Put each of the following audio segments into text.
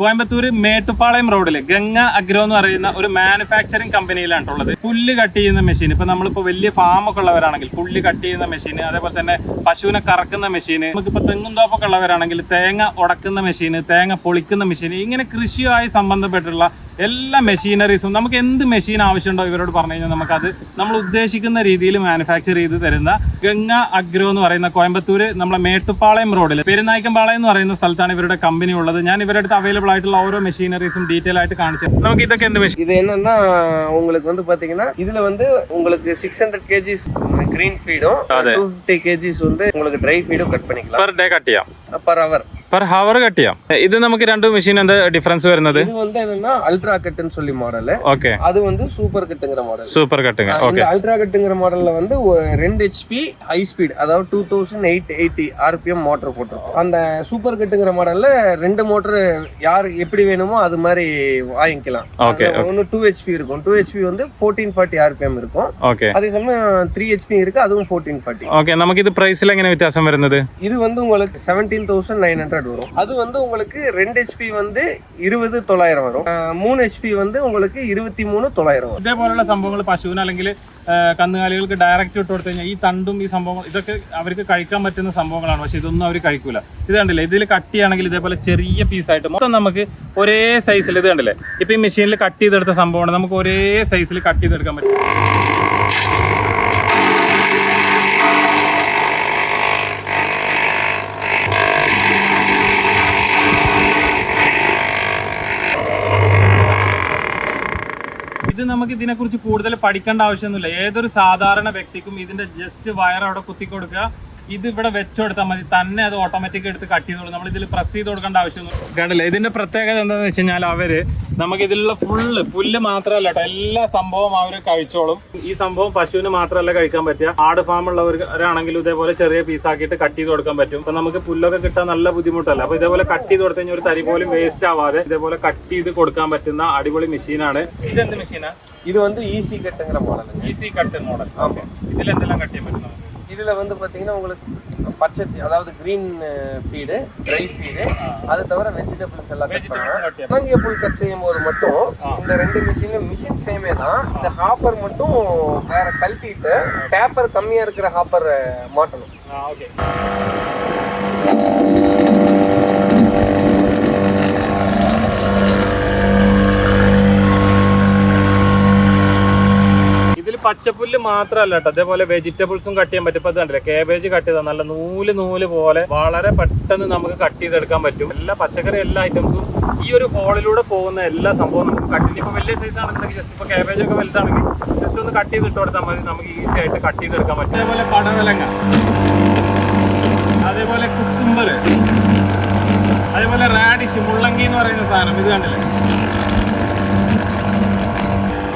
കോയമ്പത്തൂർ മേട്ടുപ്പാളയം റോഡിൽ ഗംഗ അഗ്രോ എന്ന് പറയുന്ന ഒരു മാനുഫാക്ചറിങ് കമ്പനിയിലാണ് ഉള്ളത്. പുല്ല് കട്ട് ചെയ്യുന്ന മെഷീൻ, ഇപ്പൊ നമ്മളിപ്പോ വലിയ ഫാമൊക്കെ ഉള്ളവരാണെങ്കിൽ പുല്ല് കട്ട് ചെയ്യുന്ന മെഷീൻ, അതേപോലെ തന്നെ പശുവിനെ കറക്കുന്ന മെഷീൻ, നമുക്കിപ്പോ തെങ്ങും തോപ്പൊക്കെ ഉള്ളവരാണെങ്കിൽ തേങ്ങ ഉടക്കുന്ന മെഷീൻ, തേങ്ങ പൊളിക്കുന്ന മെഷീൻ, ഇങ്ങനെ കൃഷിയുമായി സംബന്ധപ്പെട്ടുള്ള എല്ലാ മെഷീനറീസും നമുക്ക് എന്ത് മെഷീൻ ആവശ്യമുണ്ടോ ഇവരോട് പറഞ്ഞു കഴിഞ്ഞാൽ നമുക്കത് നമ്മൾ ഉദ്ദേശിക്കുന്ന രീതിയിൽ മാനുഫാക്ചർ ചെയ്ത് തരുന്ന ഗംഗ അഗ്രോ എന്ന് പറയുന്ന കോയമ്പത്തൂർ നമ്മളെ മേട്ടുപ്പാളയം റോഡിൽ പെരുനായ്ക്കമ്പാളയം എന്ന് പറയുന്ന സ്ഥലത്താണ് ഇവരുടെ കമ്പനി ഉള്ളത്. ഞാൻ ഇവരുടെ അടുത്ത് അവൈലബിൾ ആയിട്ടുള്ള ഓരോ മെഷീനറീസും ഡീറ്റെയിൽ ആയിട്ട് കാണിച്ചു. നമുക്ക് ഇതൊക്കെ എന്ത് മെഷീൻ? இது என்னன்னா உங்களுக்கு வந்து பாத்தீங்கன்னா இதுல வந்து உங்களுக்கு 600 kgs green feed-உம் 250 kgs வந்து உங்களுக்கு dry feed-உம் கட் பண்ணிக்கலாம். per day கட் ചെയ്യാം, per hour കട്ട് ചെയ്യാം. ഇത് നമുക്ക് രണ്ട് മെഷീൻ എന്താ ഡിഫറൻസ് വരുന്നത്? இது வந்து என்னன்னா அல்ட்ரா கட்னு சொல்லி மாடல். ஓகே, அது வந்து சூப்பர் கட்ங்கற மாடல். சூப்பர் கட்டுங்க. ஓகே, அல்ட்ரா கட்ங்கற மாடல்ல வந்து 2 HP ஹை ஸ்பீட், அதாவது 2880 rpm மோட்டார் போட்டுருக்கும். அந்த சூப்பர் கட்ங்கற மாடல்ல ரெண்டு மோட்டார் யார் எப்படி வேணுமோ அது மாதிரி வாங்கிக்கலாம். ஓகே, ஒன்னு 2 HP இருக்கும். 2 HP வந்து 1440 rpm இருக்கும். ஓகே, அதே சமயம் 3 HP இருக்கு, அதுவும் 1440. ஓகே, നമുക്ക് ഇത് പ്രൈസിൽ എങ്ങനെ വ്യത്യാസം വരുന്നത്? இது வந்து உங்களுக்கு 17900 வரும். அது வந்து உங்களுக்கு 2 HP வந்து 20900 வரும். 3 HP வந்து உங்களுக்கு 23900 വരും. ഇതേപോലുള്ള സംഭവങ്ങൾ പശുവിന് അല്ലെങ്കിൽ കന്നുകാലികൾക്ക് ഡയറക്റ്റ് ഇട്ട് കൊടുത്തു കഴിഞ്ഞാൽ ഈ തണ്ടും ഈ സംഭവം ഇതൊക്കെ അവർക്ക് കഴിക്കാൻ പറ്റുന്ന സംഭവങ്ങളാണ്. പക്ഷെ ഇതൊന്നും അവർ കഴിക്കൂല. ഇത് കണ്ടില്ലേ, ഇതിൽ കട്ട് ചെയ്യുകയാണെങ്കിൽ ഇതേപോലെ ചെറിയ പീസായിട്ട് മൊത്തം നമുക്ക് ഒരേ സൈസിൽ, ഇത് കണ്ടില്ലേ, ഇപ്പൊ ഈ മെഷീനിൽ കട്ട് ചെയ്തെടുത്ത സംഭവമാണ്, നമുക്ക് ഒരേ സൈസിൽ കട്ട് ചെയ്തെടുക്കാൻ പറ്റും. ഇത് നമുക്ക് ഇതിനെക്കുറിച്ച് കൂടുതൽ പഠിക്കേണ്ട ആവശ്യമൊന്നുമില്ല. ഏതൊരു സാധാരണ വ്യക്തിക്കും ഇതിന്റെ ജസ്റ്റ് വയർ അവിടെ കുത്തി കൊടുക്കുക, ഇത് ഇവിടെ വെച്ചു കൊടുത്താൽ മതി, തന്നെ അത് ഓട്ടോമാറ്റിക് എടുത്ത് കട്ട് ചെയ്തോളൂ. നമ്മൾ ഇതിൽ പ്രസ് ചെയ്ത് കൊടുക്കേണ്ട ആവശ്യമൊന്നും കണ്ടില്ല. ഇതിന്റെ പ്രത്യേകത എന്താണെന്ന് വെച്ച് കഴിഞ്ഞാൽ അവര് നമുക്ക് ഇതിലുള്ള പുല്ല് മാത്രമല്ല കേട്ടോ, എല്ലാ സംഭവം അവര് കഴിച്ചോളും. ഈ സംഭവം പശുവിന് മാത്രമല്ല കഴിക്കാൻ പറ്റുക, ആട് ഫാം ഉള്ളവരാണെങ്കിലും ഇതേപോലെ ചെറിയ പീസാക്കിയിട്ട് കട്ട് ചെയ്ത് കൊടുക്കാൻ പറ്റും. അപ്പൊ നമുക്ക് പുല്ലൊക്കെ കിട്ടാൻ നല്ല ബുദ്ധിമുട്ടല്ല. അപ്പൊ ഇതേപോലെ കട്ട് ചെയ്ത് കൊടുത്തു കഴിഞ്ഞാൽ ഒരു തരി പോലും വേസ്റ്റ് ആവാതെ ഇതേപോലെ കട്ട് ചെയ്ത് കൊടുക്കാൻ പറ്റുന്ന അടിപൊളി മെഷീനാണ്. ഇതെന്ത് മെഷീനാ? இது வந்து ஈஸி கட்டுங்கிற model. Easy cut model. Okay, ഇതിൽ എന്തെല്ലാം കട്ട് ചെയ്യാൻ പറ്റും? இதுல வந்து பாத்தீங்கன்னா உங்களுக்கு பச்சை, அதாவது கிரீன் ஃபீடு, ட்ரை ஃபீடு, அது தவிர வெஜிடபிள்ஸ் எல்லாம் கட் பண்ணலாம். வாங்கிய புல் கட் செய்யும் போது மட்டும் இந்த ரெண்டு மிஷின் சேமே தான். இந்த ஹாப்பர் மட்டும் வேற கழட்டிட்டு பேப்பர் கம்மியா இருக்கிற ஹாப்பர் மாட்டணும். ஓகே, പച്ചപ്പുല്ല് മാത്രമല്ല കേട്ടോ, അതേപോലെ വെജിറ്റബിൾസും കട്ട് ചെയ്യാൻ പറ്റും. ഇപ്പൊ കണ്ടില്ലേ, കേബേജ് കട്ട് ചെയ്താൽ നല്ല നൂല് പോലെ വളരെ പെട്ടെന്ന് നമുക്ക് കട്ട് ചെയ്തെടുക്കാൻ പറ്റും. എല്ലാ പച്ചക്കറി, എല്ലാ ഐറ്റംസും ഈ ഒരു ഹോളിലൂടെ പോകുന്ന എല്ലാ സംഭവം നമുക്ക് കട്ട് ചെയ്ത്, ഇപ്പൊ വലിയ സൈസ് ആണെന്നുണ്ടെങ്കിൽ ജസ്റ്റ് ഇപ്പൊ കേബേജ് ഒക്കെ വലുതാണെങ്കിൽ ജസ്റ്റ് ഒന്ന് കട്ട് ചെയ്തിട്ട് കൊടുത്താൽ മതി, നമുക്ക് ഈസി ആയിട്ട് കട്ട് ചെയ്തെടുക്കാൻ പറ്റും. അതേപോലെ പടവലങ്ങ, അതേപോലെ കുക്കുംബർ, അതേപോലെ റാഡിഷ്, മുള്ളങ്കി എന്ന് പറയുന്ന സാധനം, ഇത് കണ്ടില്ലേ,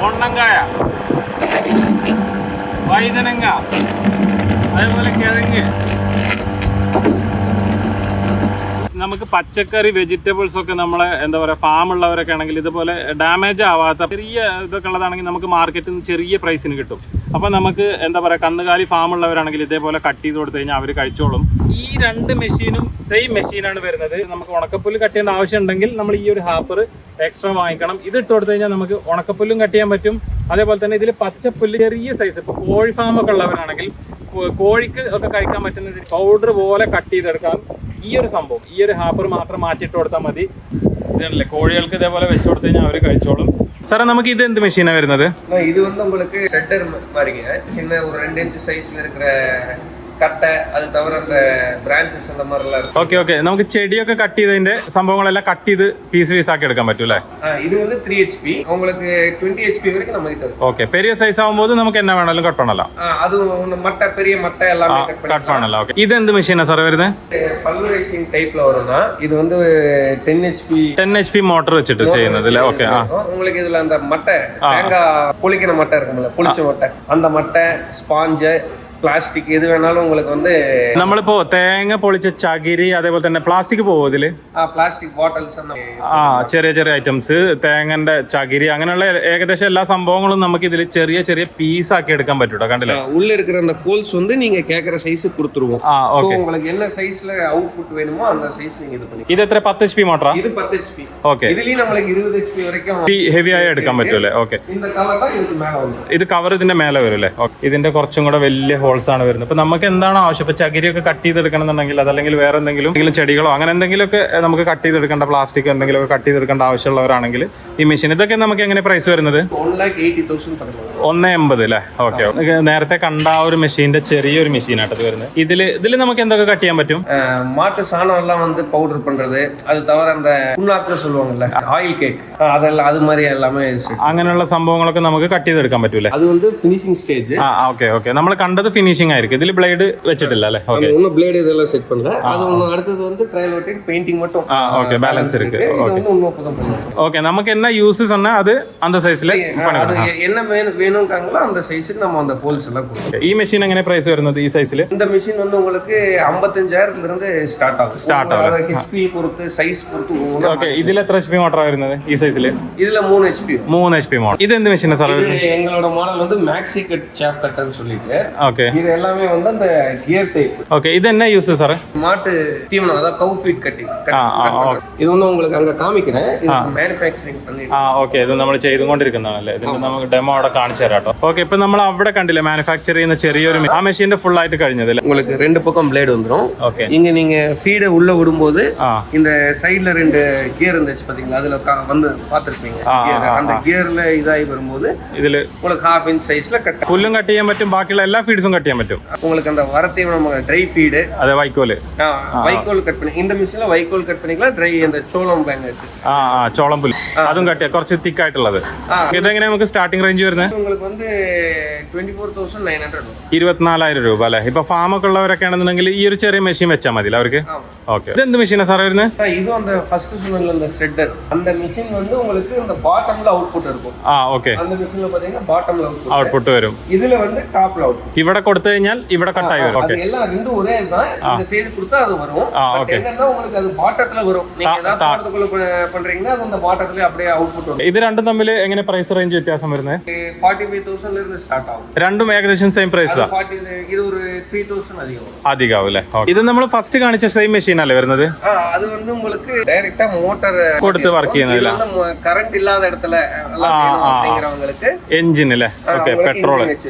കൊണ്ണങ്കായ, വൈതനങ്ങ, അതേപോലെ കിഴങ്ങ്. നമുക്ക് പച്ചക്കറി, വെജിറ്റബിൾസ് ഒക്കെ നമ്മളെ എന്താ പറയുക, ഫാം ഉള്ളവരൊക്കെ ആണെങ്കിൽ ഇതുപോലെ ഡാമേജ് ആവാത്ത ചെറിയ ഇതൊക്കെ ഉള്ളതാണെങ്കിൽ നമുക്ക് മാർക്കറ്റിൽ നിന്ന് ചെറിയ പ്രൈസിന് കിട്ടും. അപ്പോൾ നമുക്ക് എന്താ പറയുക, കന്നുകാലി ഫാം ഉള്ളവരാണെങ്കിൽ ഇതേപോലെ കട്ട് ചെയ്ത് കൊടുത്തു കഴിഞ്ഞാൽ അവർ കഴിച്ചോളും. ഈ രണ്ട് മെഷീനും സെയിം മെഷീനാണ് വരുന്നത്. നമുക്ക് ഉണക്കപ്പുല്ല് കട്ട് ചെയ്യേണ്ട ആവശ്യം ഉണ്ടെങ്കിൽ നമ്മൾ ഈ ഒരു ഹാപ്പർ എക്സ്ട്രാ വാങ്ങിക്കണം. ഇത് ഇട്ട് കൊടുത്തു കഴിഞ്ഞാൽ നമുക്ക് ഉണക്കപ്പുല്ലും കട്ട് ചെയ്യാൻ പറ്റും. അതേപോലെ തന്നെ ഇതിൽ പച്ചപ്പുല്ല് ചെറിയ സൈസ്, ഇപ്പോൾ കോഴി ഫാമൊക്കെ ഉള്ളവരാണെങ്കിൽ കോഴിക്ക് ഒക്കെ കഴിക്കാൻ പറ്റുന്ന പൗഡർ പോലെ കട്ട് ചെയ്തെടുക്കാം. ഈ ഒരു സംഭവം, ഈ ഒരു ഹാപ്പർ മാത്രം മാറ്റിയിട്ട് കൊടുത്താൽ മതി. ഇതല്ലേ, കോഴികൾക്ക് ഇതേപോലെ വെച്ച് കൊടുത്തു കഴിഞ്ഞാൽ അവർ കഴിച്ചോളും. സാറേ, നമുക്ക് ഇത് എന്ത് മെഷീനാണ് വരുന്നത്? இது வந்து உங்களுக்கு ஷெட்டர் மாதிரிங்க, சின்ன ஒரு 2 இன்ச் சைஸ்ல இருக்கிற கட்டை, அது தவிர அந்த பிரான்ச்சஸ் அந்த மாதிரிலாம் இருக்கு. ഓക്കെ, നമുക്ക് ചെടിയൊക്കെ കട്ട് ചെയ്തതിന്റെ സംഭവങ്ങളെല്ലാം കട്ട് ചെയ്ത് പീസ് ആക്കി എടുക്കാൻ പറ്റും അല്ലേ? இது வந்து 3 HP, உங்களுக்கு 20 HP வரைக்கும் நம்ம கிட்ட இருக்கு. ഓക്കെ, പെരിയ സൈസ് ആവുമ്പോൾ നമുക്ക് എന്നാ വേണമെങ്കിലും കട്ട് பண்ணலாம். அது மட்டை, பெரிய மட்டை எல்லாமே കട്ട് பண்ணலாம். ഓക്കെ, ഇത് എന്ത് മെഷീനാ സാർ വരുന്നത്? പൾവറൈസിംഗ് ടൈപ്ல வரும்னா இது வந்து 10 HP മോട്ടർ വെച്ചിട്ട് ചെയ്യുന്നത് അല്ലേ? ഓക്കെ, உங்களுக்கு இதுல அந்த மட்டை, தேங்காய் புளிக்கிற மட்டை இருக்கும்ல, புளிச்ச மட்டை, அந்த மட்டை, ஸ்பாஞ்சு, പ്ലാസ്റ്റിക് എது வேணாலும் உங்களுக்கு வந்து നമ്മളിപ്പോ തേങ്ങ പൊളിച്ച ചകിരി അതേപോലെ തന്നെ പ്ലാസ്റ്റിക് പോകും ഇതില് പ്ലാസ്റ്റിക് ബോട്ടിൽസ് ചെറിയ ചെറിയ ഐറ്റംസ് തേങ്ങന്റെ ചകിരി അങ്ങനെയുള്ള ഏകദേശം എല്ലാ സംഭവങ്ങളും നമുക്ക് ഇതിൽ ചെറിയ ചെറിയ പീസ് ആക്കി എടുക്കാൻ പറ്റൂട്ടോ കണ്ടില്ലേ உள்ள இருக்கிற அந்த கோல்ஸ் வந்து நீங்க கேக்குற சைஸ் கொடுத்துருவோம் சோ உங்களுக்கு என்ன சைஸ்ல அவுட்புட் வேணுமோ அந்த சைஸ் நீங்க இது பண்ணி ഇത് എത്ര 10 HP മോട്ടറാ இது 10 HP ഓക്കെ ഇതിലി നമുക്ക് 20 HP വരയ്ക്കും ഹെവി ആയി എടുക്കാൻ പറ്റൂലേ ഓക്കെ இந்த கவர் தான் இதுக்கு மேல வந்து ഇത് കവർ ഇതിന്റെ മേലെ വരും അല്ലേ ഇതിന്റെ കുറച്ചും കൂടെ വലിയ ഹോൾസ് ആണ് വരുന്നത് ഇപ്പൊ നമുക്ക് എന്താണ് ആവശ്യം ഇപ്പൊ ചകിരിയൊക്കെ കട്ട് ചെയ്തെടുക്കണം എന്നുണ്ടെങ്കിൽ അതല്ലെങ്കിൽ വേറെ എന്തെങ്കിലും ചെടികളോ അങ്ങനെ എന്തെങ്കിലുമൊക്കെ നമുക്ക് കട്ട് ചെയ്തെടുക്കേണ്ട പ്ലാസ്റ്റിക് എന്തെങ്കിലുമൊക്കെ കട്ട് ചെയ്തെടുക്കേണ്ട ആവശ്യമുള്ളവരാണെങ്കിൽ ഈ മെഷീൻ ഇതൊക്കെ നമുക്ക് എങ്ങനെ പ്രൈസ് വരുന്നത് 180 അല്ലേ ഓക്കെ നേരത്തെ കണ്ട ആ ഒരു മെഷീന്റെ ചെറിയൊരു മെഷീനായിട്ട് ഇത് വരുന്നത് ഇതില് നമുക്ക് എന്തൊക്കെ കട്ട് ചെയ്യാൻ പറ്റും மாட்டு சாணம் எல்லாம் வந்து பவுடர் பண்றது அது தவிர அந்த புண்ணாக்கு சொல்லுவாங்கல்ல ஆயில் கேக் அதெல்லாம் அது மாதிரி எல்லாமே അങ്ങനെയുള്ള സംഭവങ്ങളൊക്കെ നമുക്ക് കട്ട് ചെയ്തെടുക്കാൻ പറ്റൂലേ அது வந்து ஃபினிஷிங் ஸ்டேஜ் ഓക്കെ ഓക്കെ നമ്മൾ കണ്ടത് ഫിനിഷിംഗ് ആയിരിക്കും ഇതിൽ ബ്ലേഡ് വെച്ചിട്ടില്ല അല്ലേ ഓക്കെ இன்னும் பிளேட் இதெல்லாம் செட் பண்ணல அது ஒன்னு அடுத்து வந்து ட்ரையல் ஒட்டிட்டு பெயிண்டிங் மட்டும் ஓகே பேலன்ஸ் இருக்கு இது வந்து இன்னும் புதும் பண்ணுங்க ஓகே நமக்கு என்ன யூஸ் சொன்னா அது அந்த சைஸ்ல அது என்ன வேணும்ங்கங்களோ அந்த சைஸ்க்கு நம்ம அந்த ஹோல்ஸ் எல்லாம் கொடுப்போம் ഈ മെഷീൻ എങ്ങനെ പ്രൈസ് വരുന്നത് ഈ സൈസിൽ இந்த மெஷின் வந்து உங்களுக்கு 55000 ல இருந்து ஸ்டார்ட் ஆகும் HP பொறுத்து சைஸ் பொறுத்து ഓക്കെ ഇതിൽ എത്ര HP മോട്ടറാ വരുന്നത് ഈ സൈസിൽ இதுல 3 HP മോട്ടർ ഇത് എന്ത് മെഷീനാ സാർ எங்களோட மாடல் வந்து மேக்ஸி கட் ஷாஃப்ட் கட்டர்னு சொல்லிட்டு ஓகே இது எல்லாமே வந்து அந்த கியர் டைப் ஓகே இது என்ன யூஸ் சார் மாட்டு தீவனம் அதாவது கவ் ஃபீட் கட்டிங் இது வந்து உங்களுக்கு அங்க காமிக்கிறேன் இது manufacturing பண்ணி ഓക്കെ ഇത് നമ്മൾ ചെയ്തുകൊണ്ടിരിക്കുന്നതാണല്ലേ ഇതിന്റെ നമുക്ക് ഡെമോ അവിടെ കാണിച്ചു തരാം കേട്ടോ ഓക്കെ ഇപ്പൊ നമ്മൾ അവിടെ കണ്ടില്ലേ മാനുഫാക്ചർ ചെയ്യുന്ന ചെറിയൊരു ആ മെഷീന്റെ ഫുൾ ആയിട്ട് കഴിഞ്ഞതില്ല உங்களுக்கு ரெண்டு பக்கம் பிளேட் வந்துரும் ஓகே இங்க நீங்க ஃபீட உள்ள விடும்போது இந்த சைடுல ரெண்டு கியர் இருந்துச்சு பாத்தீங்களா அதுல வந்து பாத்துருப்பீங்க அந்த கியர்ல இதாகி வரும்போது ഇതില് உங்களுக்கு 1/2 இன்ச் சைஸ்ல கட் പുല്ലും കട്ട് ചെയ്യാൻ പറ്റും ബാക്കിയുള്ള എല്ലാ ഫീഡ്സും കട്ട് ചെയ്യാൻ പറ്റും உங்களுக்கு அந்த வரத்தீவனம் ட்ரை ஃபீடு അതെ വൈക്കോല് வைக்கோல் கட் பண்ணி இந்த மிஷின்ல வைக்கோல் கட் பண்ணிக்கலாம் ட்ரை அந்த சோளம் பேங்க் ചോളം പുല്ല് അതും കട്ട് ചെയ്യാം കുറച്ച് തിക്ക് ആയിട്ടുള്ളത് ഇതെങ്ങനെ നമുക്ക് സ്റ്റാർട്ടിംഗ് റേഞ്ച് വരുന്നത് உங்களுக்கு வந்து 24900 24,000 രൂപ അല്ലെ ഇപ്പൊ ഫാം ഒക്കെ ഉള്ളവരൊക്കെ ആണെന്നുണ്ടെങ്കിൽ ഈ ഒരു ചെറിയ മെഷീൻ വെച്ചാൽ മതി അവർക്ക് ഓക്കെ ഇതെന്ത് മെഷീനാ സാർ വരുന്നത് இது அந்த ஃபர்ஸ்ட் சொன்னல அந்த ஷ்ரெட்டர் அந்த மெஷின் வந்து உங்களுக்கு இந்த பாட்டம்ல அவுட்புட் இருக்கும் ഓക്കെ அந்த மெஷின்ல பாத்தீங்கன்னா பாட்டம்ல ഔട്ട്പുട്ട് വരും இதுல வந்து டாப்ல அவுட்புட் ഇവിടെ കൊടുത്തു കഴിഞ്ഞാൽ ഇവിടെ കട്ടായി വരും ഓക്കെ அது எல்லாம் ரெண்டும் ஒரே தான் இந்த சைடு கொடுத்தா அது வரும் ஓகே என்னன்னா உங்களுக்கு அது பாட்டத்துல வரும் நீங்க ஏதாவது பாட்டத்துக்குள்ள பண்றீங்கன்னா அது அந்த பாட்டத்துல அப்படியே அவுட்புட் வரும் ഇത് രണ്ടും തമ്മിൽ എങ്ങനെ പ്രൈസ് റേഞ്ച് വ്യത്യാസം വരുന്നത് 45000 ல இருந்து ஸ்டார்ட் ஆகும் രണ്ടും ഏകദേശം സെയിം പ്രൈസ് இது ஒரு 3000 அதிகம் അധികമാവും അല്ലേ ഇത് നമ്മൾ ഫസ്റ്റ് കാണിച്ച സെയിം മെഷീൻ അല്ലേ വരുന്നത് அது வந்து உங்களுக்கு டைரக்டா மோட்டார் കൊടുത്ത് വർക്ക് ചെയ്യുന്നില്ല கரண்ட் இல்லாத இடத்துல அப்படிங்கறவங்களுக்கு എഞ്ചിൻ അല്ലേ ഓക്കെ പെട്രോൾ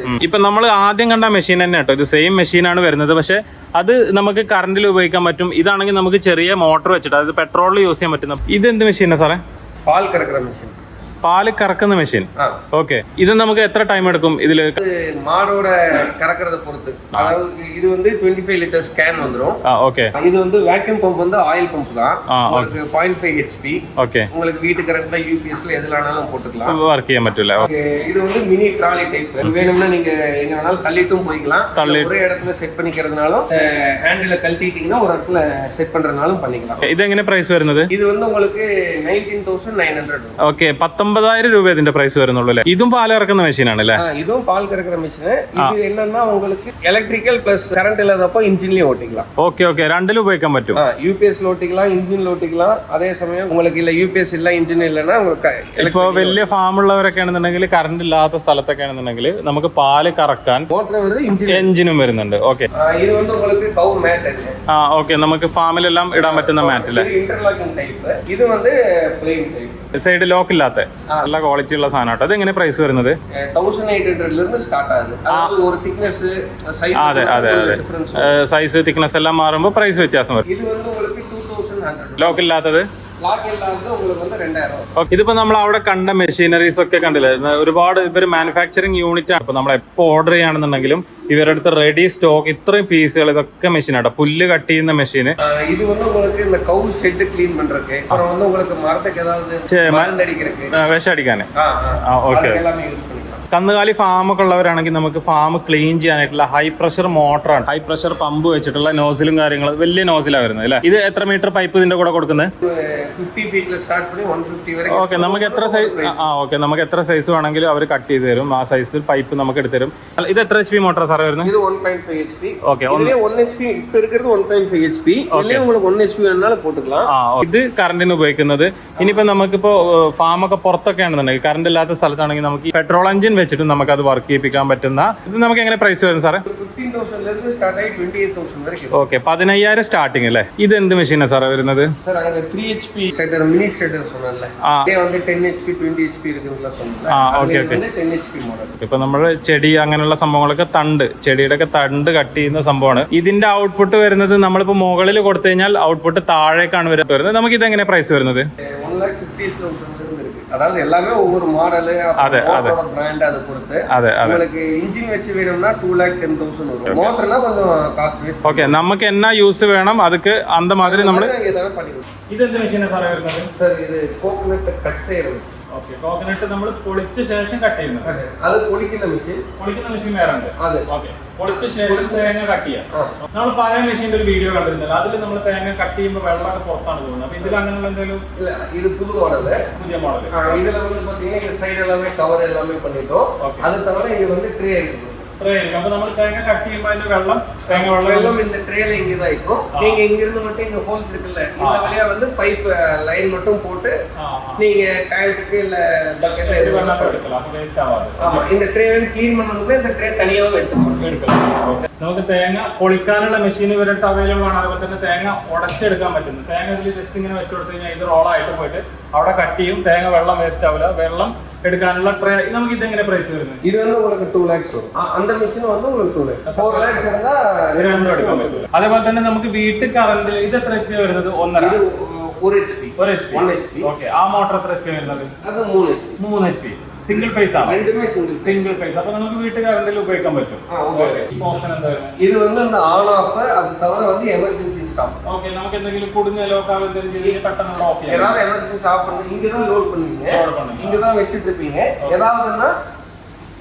ഇപ്പൊ നമ്മൾ ആദ്യം കണ്ട മെഷീൻ തന്നെ കേട്ടോ ഇത് സെയിം മെഷീനാണ് വരുന്നത് പക്ഷെ അത് നമുക്ക് കറണ്ടിൽ ഉപയോഗിക്കാൻ പറ്റും ഇതാണെങ്കിൽ നമുക്ക് ചെറിയ മോട്ടോർ വെച്ചിട്ട് അതായത് പെട്രോളിൽ യൂസ് ചെയ്യാൻ പറ്റുന്ന ഇത് എന്ത് മെഷീനാ സാറേ பால் கறக்கிற മെഷീൻ പാല് കറക്കുന്ന മെഷീൻ ഓക്കെ ഇത് നമുക്ക് എത്ര ടൈം എടുക്കും ഇതില് மாடோட கறக்கிறத பொறுத்து அதாவது இது வந்து 25 லிட்டர் ஸ்கேன் வந்துரும் ஓகே இது வந்து வேக்யூம் பம்ப் வந்து ஆயில் பம்ப் தான் உங்களுக்கு 0.5 HP ஓகே உங்களுக்கு வீட்டு கரண்ட்ல யூபிஎஸ்ல எதுலானாலும் போட்டுக்கலாம் വർക്ക് ചെയ്യാൻ പറ്റൂല இது வந்து மினி ட்ராலி டைப் வேணும்னா நீங்க எங்க வேணாலும் தள்ளிட்டும் போய்க்கலாம் ஒரே இடத்துல செட் பண்ணிக்கிறதுனாலும் ஹேண்டில கழட்டிட்டீங்கன்னா ஒரு இடத்துல செட் பண்றதுனாலும் பண்ணிக்கலாம் ഇതെങ്ങനെ പ്രൈസ് വരുന്നത് இது வந்து உங்களுக்கு 19900 ഓക്കെ 19000 രൂപ ഇതിന്റെ പ്രൈസ് വരുന്നുള്ളൂ അല്ലേ ഇതും പാല് ഇറക്കുന്ന മെഷീൻ ആണ് അല്ലേ இதுவும் பால் கறக்கிற மிஷின் இது என்னன்னா உங்களுக்கு எலக்ட்ரிக்கல் பிளஸ் கரண்ட் இல்லாதப்போ இன்ஜின்லயும் ஓட்டிக்கலாம் ഓക്കെ ഓക്കെ രണ്ടിലും ഉപയോഗിക്കാൻ പറ്റും யூபிஎஸ்ல ஓட்டிக்கலாம் இன்ஜின்ல ஓட்டிக்கலாம் அதே சமயம் உங்களுக்கு இல்ல யூபிஎஸ் இல்ல இன்ஜின் இல்லைன்னா உங்களுக்கு ഇപ്പൊ വലിയ ഫാം ഉള്ളവരൊക്കെ ആണെന്നുണ്ടെങ്കിൽ കറണ്ട് ഇല്ലാത്ത സ്ഥലത്തൊക്കെ ആണെന്നുണ്ടെങ്കിൽ നമുക്ക് പാല് കറക്കാൻ மோட்டர் வருது എഞ്ചിനും വരുന്നുണ്ട് ഓക്കെ இது வந்து உங்களுக்கு கவு மேட் ഓക്കെ നമുക്ക് ഫാമിലെല്ലാം ഇടാൻ പറ്റുന്ന മാറ്റ് അല്ലേ ഇന്റർലോക്കിംഗ് ടൈപ്പ് ഇത് வந்து പ്ലെയിൻ ടൈപ്പ് സൈഡ് ലോക്ക് ഇല്ലാത്ത നല്ല ക്വാളിറ്റി ഉള്ള സാധനം കേട്ടോ അത് എങ്ങനെ പ്രൈസ് വരുന്നത് 1800 ல இருந்து ஸ்டார்ட் ஆகுது அதாவது ஒரு திக்னஸ் சைஸ் അതെ അതെ അതെ സൈസ് തിക്നെസ് എല്ലാം മാറുമ്പോൾ പ്രൈസ് വ്യത്യാസം വരും இது வந்து உங்களுக்கு 2100 ലോക്ക് ഇല്ലാത്തത് லாக் இல்லாதது உங்களுக்கு வந்து 2000 ഇതിപ്പോ നമ്മൾ അവിടെ കണ്ട മെഷീനറീസ് ഒക്കെ കണ്ടില്ലേ ഒരുപാട് ഇവർ മാനുഫാക്ചറിങ് യൂണിറ്റ് ആണ് ഇപ്പൊ നമ്മൾ എപ്പോൾ ഓർഡർ ചെയ്യുകയാണെന്നുണ്ടെങ്കിലും ഇവരുടെ അടുത്ത് റെഡി സ്റ്റോക്ക് ഇത്രയും പീസുകൾ ഇതൊക്കെ മെഷീനാണ് പുല്ല് കട്ട് ചെയ്യുന്ന മെഷീന് இது வந்து உங்களுக்கு இந்த கவு ஷெட் க்ளீன் பண்றதுக்கு அப்புறம் வந்து உங்களுக்கு மரத்துக்கு ஏதாவது மருந்து அடிக்கிறதுக்கு വിഷം അടിക്കാന് ஓகே எல்லாமே யூஸ் பண்ணிக்கலாம் കന്നുകാലി ഫാമൊക്കെ ഉള്ളവരാണെങ്കിൽ നമുക്ക് ഫാം ക്ലീൻ ചെയ്യാനായിട്ടുള്ള ഹൈ പ്രഷർ മോട്ടറാണ്, ഹൈ പ്രഷർ പമ്പ് വെച്ചിട്ടുള്ള നോസിലും കാര്യങ്ങളും വലിയ നോസിലാണ് വരുന്നത് അല്ലേ. ഇത് എത്ര മീറ്റർ പൈപ്പ് ഇതിന്റെ കൂടെ കൊടുക്കുന്നത്? 50 ഫീറ്റിൽ സ്റ്റാർട്ട് பண்ணி 150 വരെ. ഓക്കെ, നമുക്ക് എത്ര സൈസ് നമുക്ക് എത്ര സൈസ് വേണമെങ്കിലും അവർ കട്ട് ചെയ്ത് തരും. ആ സൈസിൽ പൈപ്പ് നമുക്ക് എടുത്ത് തരും. ഇത് എത്ര HP മോട്ടറാണ് സാറേ വരുന്നത്? ഇത് 1.5 HP. ഓക്കെ, 1 HP ഇപ്പൊ இருக்கிறது 1.5 HP. ഇതിലെ உங்களுக்கு 1 HP വേണമെന്നാലും പോട്ടുக்கலாம். ഇത് കറണ്ടിന് ഉപയോഗിക്കുന്നത്. ഇനിയിപ്പോ നമുക്കിപ്പോ ഫാമൊക്കെ പുറത്തൊക്കെ ആണെന്നുണ്ടെങ്കിൽ കറണ്ട് ഇല്ലാത്ത സ്ഥലത്താണെങ്കിൽ നമുക്ക് പെട്രോൾ എഞ്ചിൻ വെച്ചിട്ട് നമുക്ക് അത് വർക്ക് ചെയ്യിപ്പിക്കാൻ പറ്റുന്ന ഇത് നമുക്ക് എങ്ങനെ പ്രൈസ് വരും സാറേ? 15,000 സ്റ്റാർട്ട് ആയി 28,000 വരെ. ഓക്കെ, 15,000 സ്റ്റാർട്ടിംഗ് അല്ലേ. ഇത് എന്ത് മെഷീനാണ് സാറേ വരുന്നത്? சார் அங்க 3 HP ஷட்டர் மினி ஷட்டர் சொன்னல. இதே வந்து 10 HP 20 HP இருக்குதுல சொன்னல. Okay okay. 10 HP model. ഇപ്പൊ നമ്മള് ചെടി അങ്ങനെയുള്ള സംഭവങ്ങളൊക്കെ ചെടിയുടെ ഒക്കെ തണ്ട് കട്ട് ചെയ്യുന്ന സംഭവമാണ്. ഇതിന്റെ ഔട്ട്പുട്ട് വരുന്നത് നമ്മളിപ്പോ മുകളിൽ കൊടുത്തു കഴിഞ്ഞാൽ ഔട്ട്പുട്ട് താഴേക്കാണ് വരുന്നത്. നമുക്ക് ഇത് എങ്ങനെ പ്രൈസ് വരുന്നത്? 1,50,000 இருக்கு. அதாவது எல்லாமே ஒவ்வொரு மாடல் அதோட பிராண்ட் அது பொறுத்து. உங்களுக்கு இன்ஜின் வெச்சு வேணும்னா 2,10,000 வரும். மோட்டர்னா கொஞ்சம் காஸ்ட் வைஸ். ഓക്കെ, നമുക്ക് എന്നാ യൂസ് വേണം അതുക്ക് അന്ത മാതിരി നമ്മൾ ஏதாவது பண்ணிக்கலாம். ഇത് എന്ത് മെഷീനാണ് സാറേ വരുന്നത്? சார் இது கோகனட் கட் செய்யறது. ഓക്കെ, കോക്കനട്ട് നമ്മൾ പൊളിച്ച ശേഷം കട്ട് ചെയ്യുന്നത്. അത് പൊളിക്കുന്ന മെഷീൻ വേറെ ഉണ്ട്. അതെ. ഓക്കെ, പൊളിച്ച ശേഷം തേങ്ങ കട്ട് ചെയ്യാം. നമ്മൾ പഴയ മെഷീൻ്റെ ഒരു വീഡിയോ കണ്ടിരുന്നല്ലോ, അതിൽ നമ്മൾ തേങ്ങ കട്ട് ചെയ്യുമ്പോൾ വെള്ളമൊക്കെ പുറത്താണ് പോകുന്നത്. അപ്പൊ ഇതിൽ അങ്ങനെയുള്ള എന്തെങ്കിലും? இல்ல இது புது மாடல். പുതിയ മോഡൽ. இதுல வந்து பாத்தீங்கன்னா இந்த சைடு எல்லாமே கவர் எல்லாமே பண்ணிட்டோம். அது தவிர இங்க வந்து ட்ரே இருக்கு. അപ്പൊ നമ്മൾ തേങ്ങ കട്ട് ചെയ്യുമ്പോൾ അതിന്റെ തേങ്ങ வெள்ளம் இந்த ட்ரேல இங்க தான் இருக்கும். நீங்க இங்க இருந்து மட்டும் இங்க ஹோல்ஸ் இருக்குல்ல, இந்த வழியா வந்து பைப் லைன் மட்டும் போட்டு நீங்க டேங்க்குக்கு இல்ல பக்கெட்ல எது வேணா എടുக்கலாம். വേസ്റ്റ് ആവാതെ. ஆமா, இந்த ட்ரே க்ளீன் பண்ணனும்னா இந்த ட்ரே தனியாவே எடுத்துக்கலாம். നമുക്ക് തേങ്ങ പൊളിക്കാനുള്ള മെഷീൻ ഇവരുടെ അവൈലബിൾ ആണ്. അതുപോലെ തന്നെ തേങ്ങ ഉടച്ചെടുക്കാൻ പറ്റുന്നു. തേങ്ങ ഇതിൽ ജസ്റ്റ് ഇങ്ങനെ വെച്ച് കൊടുത്തു കഴിഞ്ഞാൽ ഇത് റോളായിട്ട് പോയിട്ട് അവിടെ കട്ട് ചെയ്യും. തേങ്ങ വെള്ളം വേസ്റ്റ് ആവില്ല. വെള്ളം എടുക്കാനുള്ള ട്രേ. നമുക്ക് ഇതെങ്ങനെ പ്രൈസ് വരുന്നത്? இது வந்து உங்களுக்கு 2 lakhs வரும். அந்த மெஷின் வந்து உங்களுக்கு 2 lakhs. 4 lakhs இருந்தா രണ്ടും എടുക്കാൻ പറ്റും. അതേപോലെ തന്നെ നമുക്ക് വീട്ടിൽ കറണ്ട് ഇത് എത്ര HP വരുന്നത്? 1.5. இது 1 HP. 1 HP. ഓക്കെ, ആ മോട്ടർ എത്ര HP വരുന്നത്? അത് 3 HP. സിംഗിൾ ഫേസ് ആണ്. രണ്ടുമേ സിംഗിൾ ഫേസ്. അപ്പൊ നമുക്ക് വീട്ടിൽ കറണ്ടിൽ ഉപയോഗിക്കാൻ പറ്റും. ഈ ഓപ്ഷൻ എന്താ വരുന്നത്? ഇത് வந்து அந்த ஆன் ஆஃப் அது தவிர வந்து எமர்ஜென்சி ஸ்டாப். ഓക്കെ, നമുക്ക് എന്തെങ്കിലും കുടുങ്ങ ലോക്കാവ് എന്തെങ്കിലും ചെയ്ത് പെട്ടെന്ന് ഓഫ് ചെയ്യാം. ஏதாவது எமர்ஜென்சி ஸ்டாப் பண்ணி இங்க தான் லோட் பண்ணுவீங்க. இங்க தான் வெச்சிட்டு இருப்பீங்க. ஏதாவதுன்னா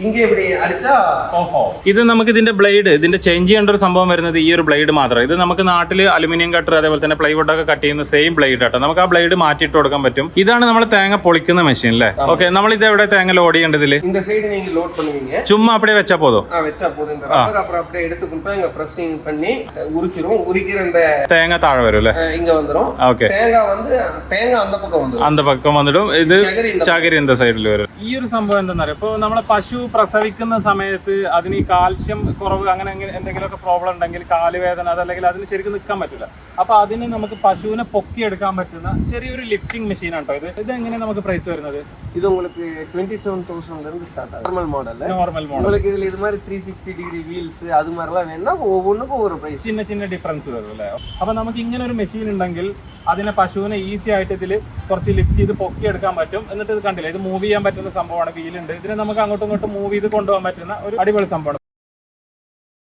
ഇങ്ങ ഇവിടെ അടിച്ചാ ഓഫ് ആവും. ഇത് നമുക്ക് ഇതിന്റെ ചേഞ്ച് ചെയ്യേണ്ട ഒരു സംഭവം വരുന്നത് ഈ ഒരു ബ്ലേഡ് മാത്രം. ഇത് നമുക്ക് നാട്ടിൽ അലുമിനിയം കട്ടർ അതേപോലെ തന്നെ പ്ലൈവുഡ് ഒക്കെ കട്ട് ചെയ്യുന്ന സെയിം ബ്ലേഡ് ആട്ടോ. നമുക്ക് ആ ബ്ലേഡ് മാറ്റിയിട്ട് കൊടുക്കാൻ പറ്റും. ഇതാണ് നമ്മൾ തേങ്ങ പൊളിക്കുന്ന മെഷീൻ അല്ലേ. ഓക്കെ, നമ്മൾ ഇത് എവിടെ തേങ്ങ ലോഡ് ചെയ്യേണ്ടതില്? இந்த சைடு நீங்க லோட் பண்ணுவீங்க. ചുമ്മാ அப்படியே വെച്ചാ പോതും. വെച്ചാ പോതും. இந்த ரப்பர் அப்புறம் அப்படியே எடுத்து கொண்டு இங்க பிரஷிங் பண்ணி உரிச்சிரும். உரிக்கிற இந்த തേങ്ങ താഴെ വരും അല്ലേ. இங்க வந்துரும். ഓക്കെ, തേങ്ങ அந்த பக்கம் வந்துரும். அந்த பக்கம் വന്നിടും. ഇത് ചകിരി இந்த സൈഡിൽ വരും. ഈ ഒരു സംഭവം എന്താണെന്നറിയോ, ഇപ്പോൾ നമ്മളെ പശു പ്രസവിക്കുന്ന സമയത്ത് അതിന് ഈ കാൽഷ്യം കുറവ് അങ്ങനെ എന്തെങ്കിലുമൊക്കെ പ്രോബ്ലം ഉണ്ടെങ്കിൽ കാലുവേദന അതല്ലെങ്കിൽ അതിന് ശരിക്കും നിൽക്കാൻ പറ്റില്ല. അപ്പൊ അതിന് നമുക്ക് പശുവിനെ പൊക്കിയെടുക്കാൻ പറ്റുന്ന ചെറിയൊരു ലിഫ്റ്റിംഗ് മെഷീൻ ആണ് കേട്ടോ. ഇത് എങ്ങനെ നമുക്ക് പ്രൈസ് വരുന്നത്? இது உங்களுக்கு 27,000 இருந்து ஸ்டார்ட் ஆகும். Normal model. உங்களுக்கு இதுல இது மாதிரி 360 டிகிரி வீல்ஸ் அது மாதிரிலாம் வேணா ஒவ்வொன்றுக்கும் ஒவ்வொரு பிரைஸ். ചിന്ന ഡിഫറൻസ് വരും അല്ലേ. അപ്പൊ നമുക്ക് ഇങ്ങനെ ഒരു മെഷീൻ ഉണ്ടെങ്കിൽ അതിനെ പശുവിനെ ഈസി ആയിട്ട് ഇതിൽ കുറച്ച് ലിഫ്റ്റ് ചെയ്ത് പൊക്കിയെടുക്കാൻ പറ്റും. എന്നിട്ട് ഇത് കണ്ടില്ല, ഇത് മൂവ് ചെയ്യാൻ പറ്റുന്ന സംഭവമാണ്. വീലുണ്ട്. ഇതിനെ നമുക്ക് അങ്ങോട്ടും ഇങ്ങോട്ടും മൂവ് ചെയ്ത് കൊണ്ടുപോകാൻ പറ്റുന്ന ഒരു അടിപൊളി സംഭവമാണ്.